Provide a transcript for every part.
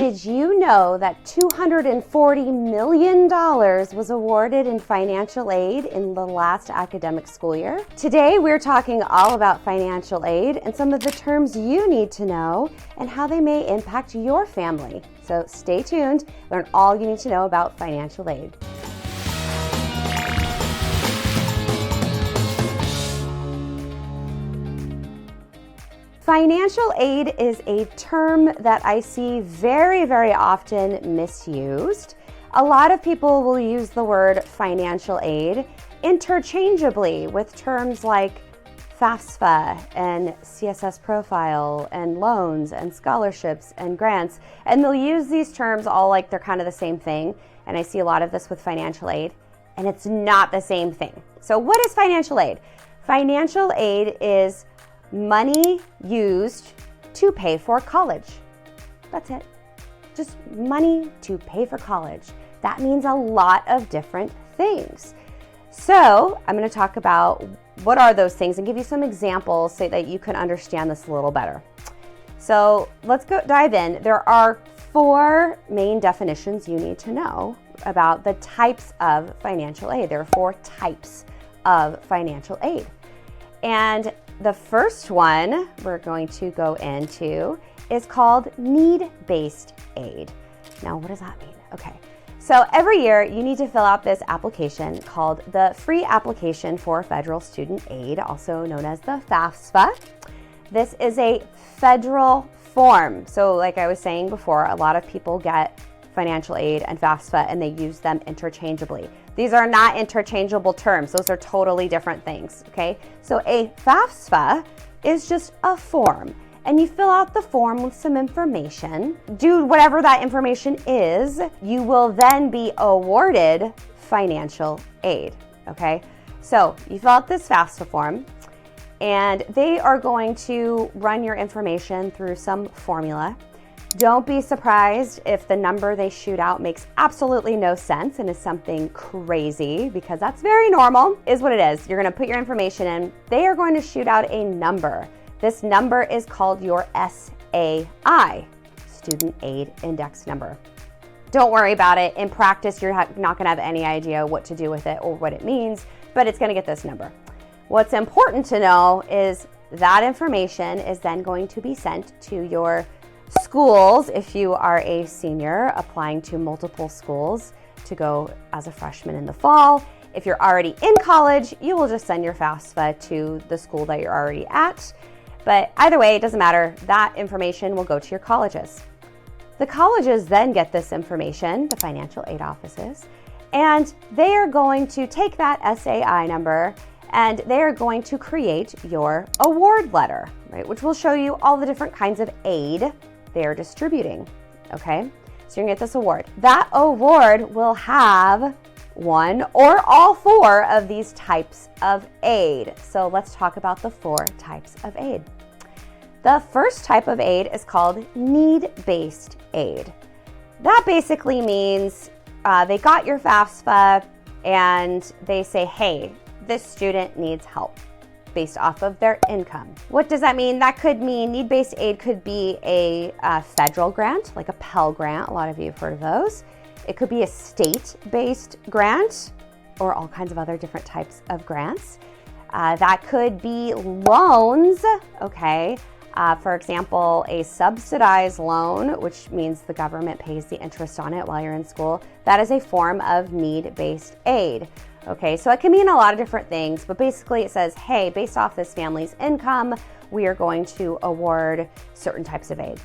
Did you know that $240 million was awarded in financial aid in the last academic school year? Today, we're talking all about financial aid and some of the terms you need to know and how they may impact your family. So stay tuned, learn all you need to know about financial aid. Financial aid is a term that I see very, very often misused. A lot of people will use the word financial aid interchangeably with terms like FAFSA and CSS profile and loans and scholarships and grants. And they'll use these terms all like they're kind of the same thing. And I see a lot of this with financial aid, and it's not the same thing. So what is financial aid? Financial aid is money used to pay for college. That's it. Just money to pay for college. That means a lot of different things. So I'm going to talk about what are those things and give you some examples so that you can understand this a little better. So let's go dive in. There are 4 main definitions you need to know about the types of financial aid. There are 4 types of financial aid. And the first one we're going to go into is called need-based aid. Now, what does that mean? Okay, so every year you need to fill out this application called the Free Application for Federal Student Aid, also known as the FAFSA. This is a federal form. So like I was saying before, a lot of people get financial aid and FAFSA and they use them interchangeably. These are not interchangeable terms. Those are totally different things, okay? So a FAFSA is just a form, and you fill out the form with some information, do whatever that information is, you will then be awarded financial aid, okay? So you fill out this FAFSA form, and they are going to run your information through some formula. Don't be surprised if the number they shoot out makes absolutely no sense and is something crazy, because that's very normal, is what it is. You're going to put your information in. They are going to shoot out a number. This number is called your SAI, Student Aid Index Number. Don't worry about it. In practice, you're not going to have any idea what to do with it or what it means, but it's going to get this number. What's important to know is that information is then going to be sent to your schools. If you are a senior applying to multiple schools to go as a freshman in the fall, if you're already in college, you will just send your FAFSA to the school that you're already at. But either way, it doesn't matter. That information will go to your colleges. The colleges then get this information, the financial aid offices, and they are going to take that SAI number and they are going to create your award letter, right, which will show you all the different kinds of aid they are distributing, okay? So you're gonna get this award. That award will have 1 or all 4 of these types of aid. So let's talk about the 4 types of aid. The first type of aid is called need-based aid. That basically means they got your FAFSA and they say, hey, this student needs help based off of their income. What does that mean? That could mean need-based aid could be a federal grant, like a Pell Grant. A lot of you have heard of those. It could be a state-based grant or all kinds of other different types of grants. That could be loans, okay? For example, a subsidized loan, which means the government pays the interest on it while you're in school. That is a form of need-based aid. Okay, so it can mean a lot of different things, but basically it says, hey, based off this family's income, we are going to award certain types of aid.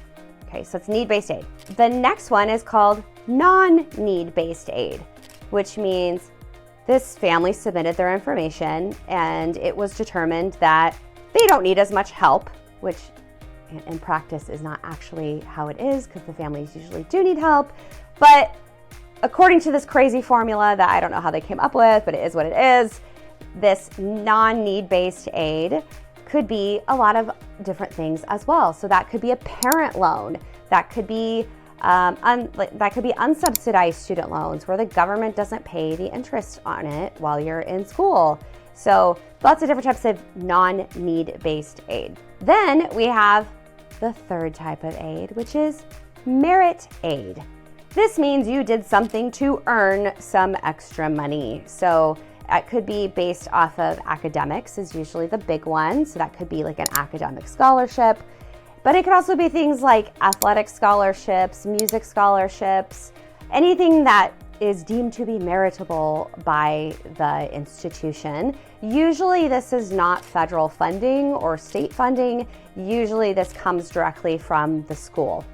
Okay, so it's need-based aid. The next one is called non-need-based aid, which means this family submitted their information and it was determined that they don't need as much help, which in practice is not actually how it is because the families usually do need help, but according to this crazy formula that I don't know how they came up with, but it is what it is, this non-need-based aid could be a lot of different things as well. So that could be a parent loan. That could be unsubsidized student loans where the government doesn't pay the interest on it while you're in school. So lots of different types of non-need-based aid. Then we have the third type of aid, which is merit aid. This means you did something to earn some extra money. So it could be based off of academics is usually the big one. So that could be like an academic scholarship, but it could also be things like athletic scholarships, music scholarships, anything that is deemed to be meritable by the institution. Usually this is not federal funding or state funding. Usually this comes directly from the school.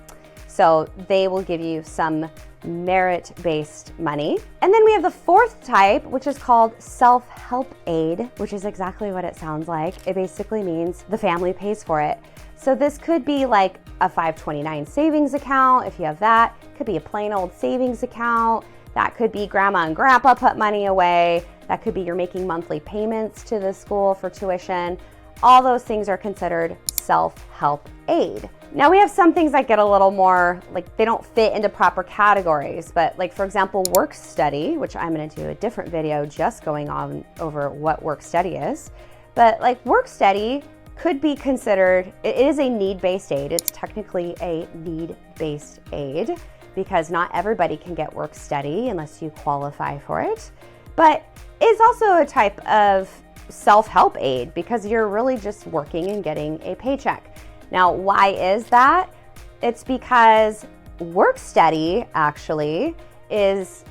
So they will give you some merit-based money. And then we have the fourth type, which is called self-help aid, which is exactly what it sounds like. It basically means the family pays for it. So this could be like a 529 savings account, if you have that. It could be a plain old savings account. That could be grandma and grandpa put money away. That could be you're making monthly payments to the school for tuition. All those things are considered self-help aid. Now we have some things that get a little more, like they don't fit into proper categories, but like for example, work study, which I'm gonna do a different video just going on over what work study is. But like work study could be considered, it is a need-based aid. It's technically a need-based aid because not everybody can get work study unless you qualify for it. But it's also a type of self-help aid because you're really just working and getting a paycheck. Now, why is that? It's because work study actually is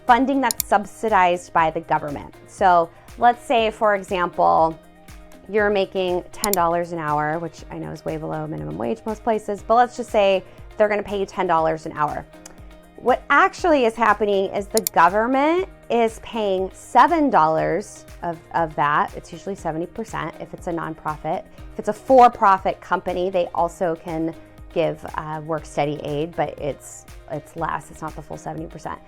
funding that's subsidized by the government. So let's say, for example, you're making $10 an hour, which I know is way below minimum wage most places, but let's just say they're gonna pay you $10 an hour. What actually is happening is the government is paying $7 of that. It's usually 70% if it's a nonprofit. If it's a for-profit company, they also can give work study aid, but it's less. It's not the full 70%.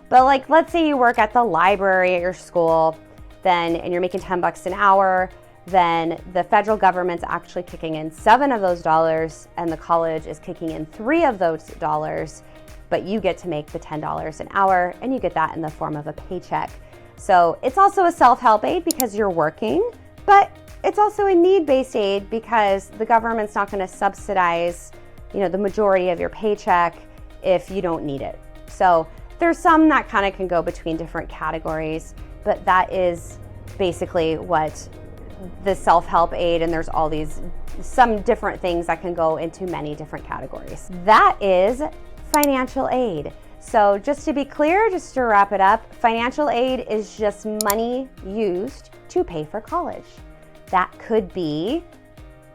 But like, let's say you work at the library at your school, and you're making $10 an hour, then the federal government's actually kicking in $7 of those dollars, and the college is kicking in $3 of those dollars. But you get to make the $10 an hour, and you get that in the form of a paycheck. So it's also a self-help aid because you're working, but it's also a need-based aid because the government's not gonna subsidize, the majority of your paycheck if you don't need it. So there's some that kind of can go between different categories, but that is basically what the self-help aid, and there's all these, some different things that can go into many different categories. That is financial aid. So just to be clear, just to wrap it up, financial aid is just money used to pay for college. That could be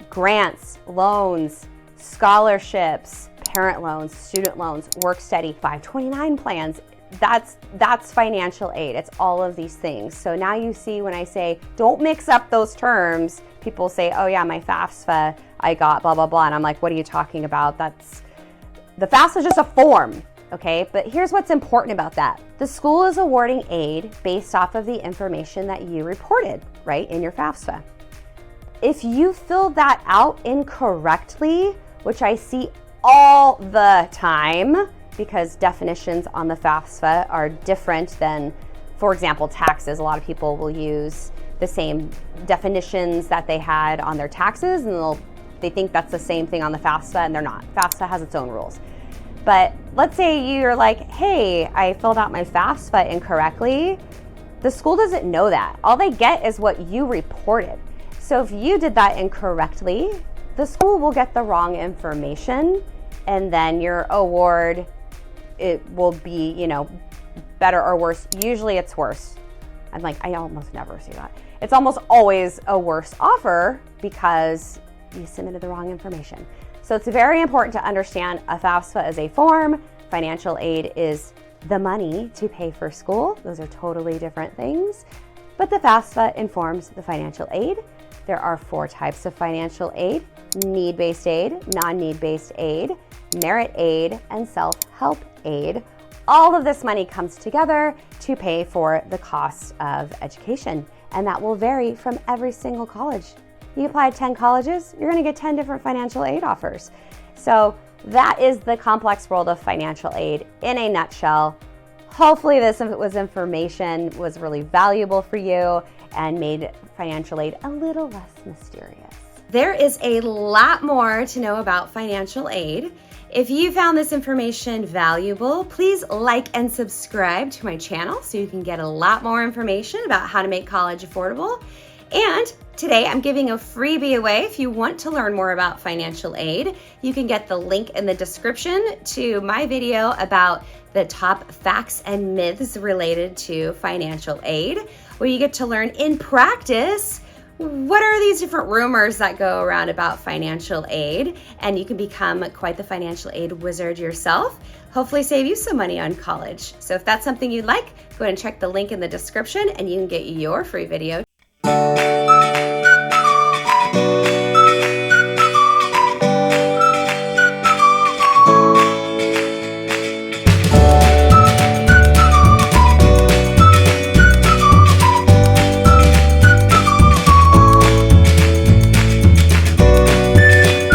grants, loans, scholarships, parent loans, student loans, work study, 529 plans. That's financial aid. It's all of these things. So now you see when I say, don't mix up those terms, people say, oh yeah, my FAFSA, I got blah, blah, blah. And I'm like, what are you talking about? The FAFSA is just a form, okay? But here's what's important about that. The school is awarding aid based off of the information that you reported, right, in your FAFSA. If you filled that out incorrectly, which I see all the time because definitions on the FAFSA are different than, for example, taxes. A lot of people will use the same definitions that they had on their taxes, and they think that's the same thing on the FAFSA, and they're not. FAFSA has its own rules. But let's say you're like, hey, I filled out my FAFSA incorrectly. The school doesn't know that. All they get is what you reported. So if you did that incorrectly, the school will get the wrong information, and then your award, it will be, better or worse. Usually it's worse. I almost never see that. It's almost always a worse offer because you submitted the wrong information. So it's very important to understand a FAFSA is a form, financial aid is the money to pay for school. Those are totally different things. But the FAFSA informs the financial aid. There are 4 types of financial aid: need-based aid, non-need-based aid, merit aid, and self-help aid. All of this money comes together to pay for the cost of education, and that will vary from every single college. You apply to 10 colleges, you're gonna get 10 different financial aid offers. So that is the complex world of financial aid in a nutshell. Hopefully this information was really valuable for you and made financial aid a little less mysterious. There is a lot more to know about financial aid. If you found this information valuable, please like and subscribe to my channel so you can get a lot more information about how to make college affordable. And today I'm giving a freebie away. If you want to learn more about financial aid, you can get the link in the description to my video about the top facts and myths related to financial aid, where you get to learn in practice what are these different rumors that go around about financial aid, and you can become quite the financial aid wizard yourself, hopefully save you some money on college. So if that's something you'd like, go ahead and check the link in the description and you can get your free video